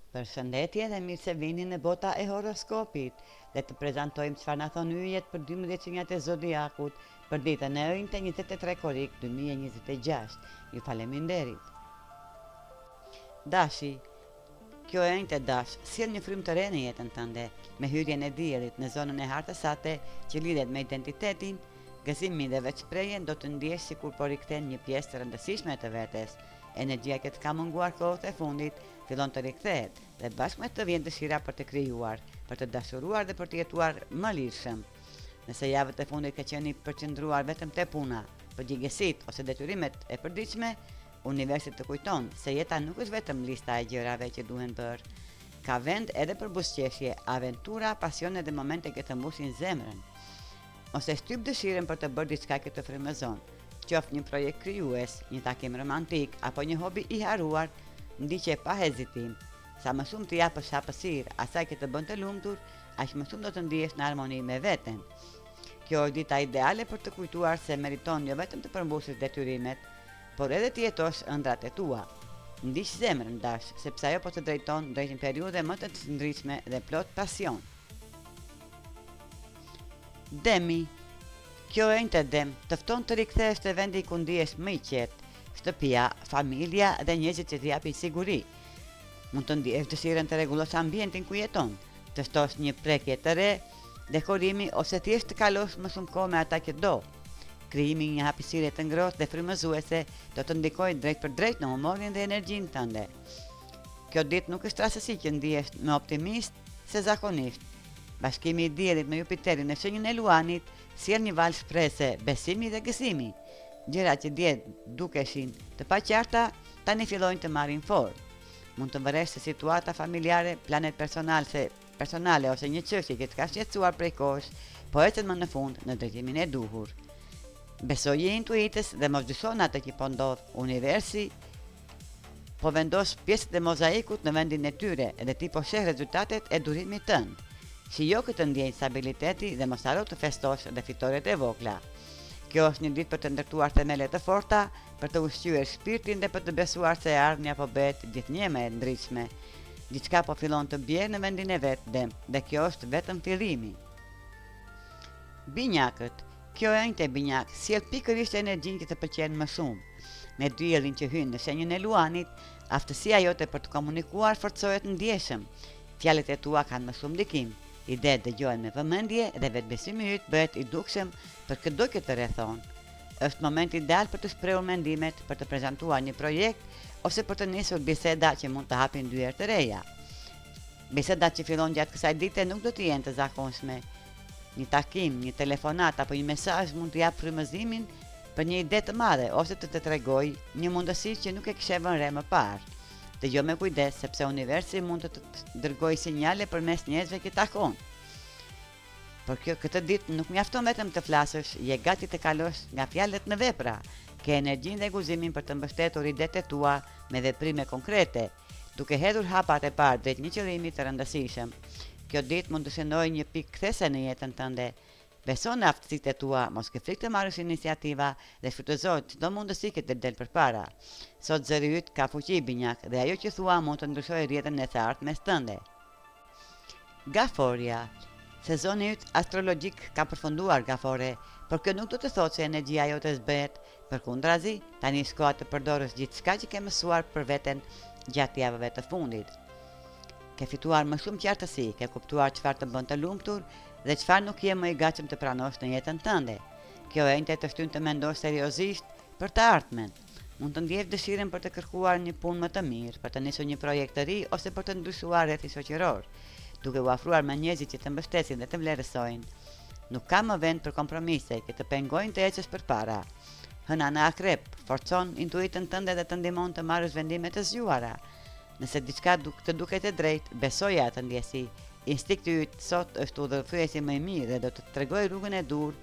Përshëndetje dhe mirë se vini në bota e horoskopit. Le të prezantojmë çfarë na thon yjet për 12 qenjat e zodiakut për ditën e ënte 23 korrik 2026. Ju faleminderit. Dashi, kjo e ënte dash, sjell një frymë të re në jetën tënde, me hyrjen e diellit në zonën e hartës sate që lidhet me identitetin, gëzimin dhe veçprejen do të ndjesh sikur po rikthen një pjesë të rëndësishme të vetes. Energjia që të ka munguar kohët e fundit fillon të rikthehet dhe bashkë me të vjen dëshira për të krijuar, për të dashuruar dhe për të jetuar më lirshëm. Nëse javët e fundit ka qenë përqendruar vetëm te puna, përgjegjësitë ose detyrimet e përditshme, universi të kujton se jeta nuk është vetëm lista e gjërave që duhen bërë. Ka vend edhe për buzëqeshje, aventura, pasione dhe momente që të mbushin zemrën. Ose shtyp dëshirën për të bërë diçka që të frymëzon, qoftë një projekt krijues, një takim romantik apo një hobi i haruar, ndiqe pa hezitim. Sa më shumë të japësh hapësirë asaj që të bën të lumtur, aq më shumë do të ndihesh në harmoni me veten. Kjo është dita ideale për të kujtuar se meriton jo vetëm të përmbusësh detyrimet, por edhe të jetosh ëndrat e tua. Ndiq zemrën dash, sepse ajo po të drejton drejt një periudhe më të ndritshme dhe plot pasion. Demi, kjo e një të dem, të fton të rikthesh të vendi ku ndihesh më i qetë, shtëpia, familja dhe njerëzit që të japin siguri. Mund të ndjesh dëshirën të rregullosh ambientin ku jeton, të shtosh një prekje të re, dekorimi ose thjesht të kalosh më shumë kohë me ata që do. Krijimi i një hapësire të ngrohtë dhe frymëzuese do të ndikojë drejt për drejt në humorin dhe energjinë tënde. Kjo ditë nuk është rastësi që ndihesh më optimist se zakonisht. Bashkimi i diellit me Jupiterin në shenjën e Luanit sjell një valë shprese, besimi dhe gëzimi. Gjërat që dje dukeshin të paqarta tani fillojnë të marrin formë. Mund të vëresh se situata familjare, planet personale ose një çështje që të ka shqetësuar prej kohësh, po ecën më në fund në drejtimin e duhur. Besoje intuitës dhe mos dyshon atë që po ndodh. Universi po vendos pjesët e mozaikut në vendin e tyre dhe ti po sheh rezultatet e durimit tënd. Shijo këtë ndjenjë stabiliteti dhe mos haro të festosh dhe fitoret e vogla. Kjo është një ditë për të ndërtuar themele të forta, për të ushqyer shpirtin dhe për të besuar se ardhmja po bëhet gjithnjë më e ndritshme. Diçka po fillon të bjerë në vendin e vet dhe kjo është vetëm fillimi. Binjakët, kjo e njëjtë binjak, sjell pikërisht energjinë që të pëlqen më shumë. Me diellin që hyn në shenjën e Luanit, aftësia jote për të komunikuar forcohet ndjeshëm. Fjalët e tua kanë më shumë ndikim. Idetë dëgjohen me vëmendje dhe vetbesimi yt bëhet i dukshëm për çdo që të rrethon. Është momenti ideal për të shprehur mendimet, për të prezantuar një projekt ose për të nisur biseda që mund të hapin dyer të reja. Bisedat që fillon gjatë kësaj dite nuk do të jenë të zakonshme. Një takim, një telefonat apo një mesazh mund të jap frymëzimin për një ide të madhe ose të tregojë një mundësi që nuk e kishe vënë re më parë. Dëgjoj me kujdes sepse universi mund të dërgojë sinjale përmes njerëzve që takon. Por këtë ditë nuk mjafton vetëm të flasësh, je gati të kalosh nga fjalët në vepra. Ke energjinë dhe guximin për të mbështetur idetë tua me veprime konkrete, duke hedhur hapat e parë drejt një qëllimi të rëndësishëm. Kjo ditë mund të shënojë një pikë kthese në jetën tënde. Beso në aftësitë tua, mos ke frikë të marrësh iniciativa dhe shfrytëzo çdo mundësi që të del përpara. Sot zëri yt ka fuqi binjak dhe ajo që thua mund të ndryshojë rrjetën e të ardhmes tënde. Gaforia. Sezoni yt astrologjik ka përfunduar gafore, por kjo nuk do të thotë se energjia jote zbehet. Përkundrazi, tani është koha të përdorësh gjithçka që ke mësuar për veten gjatë javëve të fundit. Ke fituar më shumë qartësi, ke kuptuar çfarë të bën të lumtur dhe çfarë nuk je më i gatshëm të pranosh në jetën tënde. Kjo e njëjtë të shtyn të mendosh seriozisht për të ardhmen. Mund të ndjesh dëshirën për të kërkuar një punë më të mirë, për të nisur një projekt të ri ose për të ndryshuar rrethi shoqëror, duke u afruar me njerëzit që të mbështesin dhe të vlerësojnë. Nuk ka më vend për kompromise që të pengojnë të ecësh përpara. Hëna në akrep, forcon intuitën tënde dhe të ndihmon të marrësh vendime të zgjuara. Nëse diçka të duket e drejtë, besoje atë ndjesi. Instinkti yt sot është udhëheqësi më i mirë dhe do të tregojë rrugën e dur,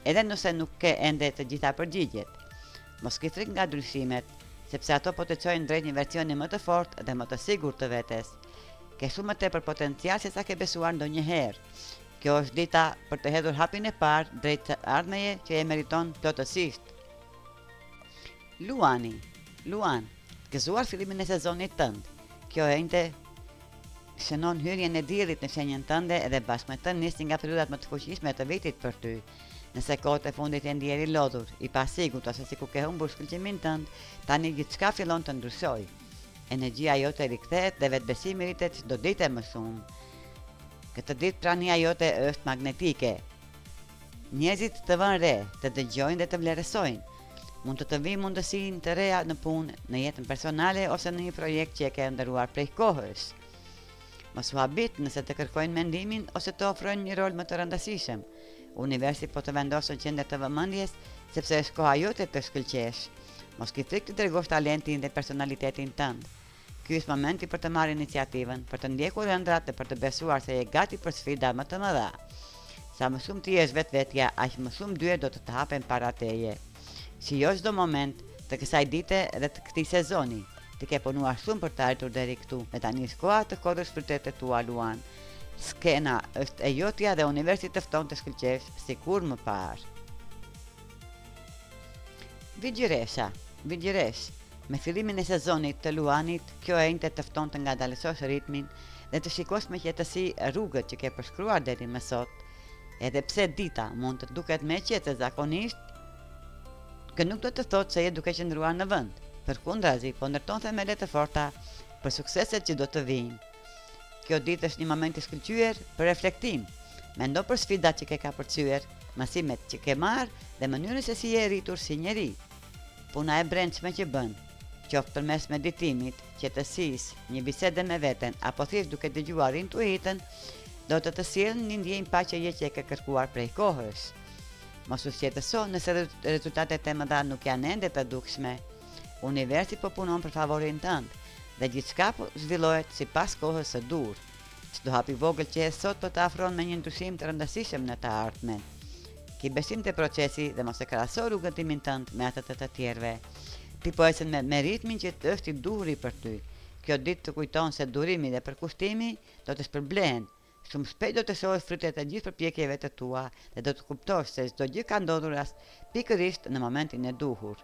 edhe nëse nuk ke ende të gjitha përgjigjet. Mos ke frikë nga ndryshimet, sepse ato po të çojnë drejt një versioni më të fortë dhe më të sigurt të vetes. Ke shumë më tepër potencial se sa ke besuar ndonjëherë. Kjo është dita për të hedhur hapin e parë drejt ardhmeje që e meriton plotësisht. Luani, Luan, gëzuar fillimin e sezonit tënd. Kjo e njëjtë shënon hyrjen e diellit në shenjën tënde dhe bashkë me të nisi nga periodat më të fuqishme të vitit për ty. Nëse kohët e fundit e ndjeri lodhur, i pasigurt ose sikur ke humbur shkëlqimin tënd, tani gjithçka fillon të ndryshojë. Energjia jote rikthehet dhe vetbesimi rritet çdo ditë më shumë. Këtë ditë prania jote është magnetike. Njerëzit të vënë re, të dëgjojnë dhe të vlerësojnë. Mund të vijë mundësinë të reja në punë, në jetën personale ose në një projekt që e ke ndëruar prej kohës. Mos u habit nëse të kërkojnë mendimin ose të ofrojnë një rol më të rëndësishëm. Universi po të vendosë në qendër të vëmendjes, sepse është koha jote të shkëlqesh. Mos ke frikë të tregosh talentin dhe personalitetin tënd. Ky është momenti për të marrë iniciativën, për të ndjekur ëndrat dhe për të besuar se je gati për sfida më të mëdha. Sa më shumë ti jesh vetvetja, aq më shumë dyert do të hapen para teje. Shijo çdo moment të kësaj dite dhe të këtij sezoni. Ti ke punuar shumë për të arritur deri këtu, dhe tani është koha të kodrësh shpirtet tua luan. Skena është e jotja dhe universi të fton të shkëlqesh si kur më parë. Vigjiresh. Me fillimin e sezonit të luanit, kjo e njëte të fton të ngadalësosh ritmin dhe të shikosh me qetësi rrugët që ke përshkruar deri më sot. Edhe pse dita mund të duket më e qetë se zakonisht, kë nuk do të thotë se je duke qëndruar në vend. Përkundrazi, po ndërton themele të forta për sukseset që do të vijnë. Kjo ditë është një moment i shkëlqyer për reflektim. Mendo për sfidat që ke kapërcyer, masimet që ke marrë dhe mënyrën se si je rritur si njeri. Puna e brendshme që bën, qoftë përmes meditimit, qetësisë, një bisede me veten apo thjesht duke dëgjuar intuitën, do të sjellë një ndjenjë paqeje që e ke kërkuar prej kohës. Mos u shqetëso nëse rezultatet e mëdha nuk janë ende të dukshme. Universi po punon për favorin tënd dhe gjithçka po zhvillohet sipas kohës së dur. Çdo hap i vogël që e sot po të afron me një ndryshim të rëndësishëm në të ardhmen. Ki besim te procesi dhe mos e krahaso rrugëtimin tënd me atë të tjerëve. Ti po ecën me ritmin që është i duhur për ty. Kjo ditë të kujton se durimi dhe përkushtimi do të shpërblehen. Shumë shpejt do të shohësh frytet e gjithë përpjekjeve të tua dhe do të kuptosh se çdo gjë ka ndodhur pikërisht në momentin e duhur.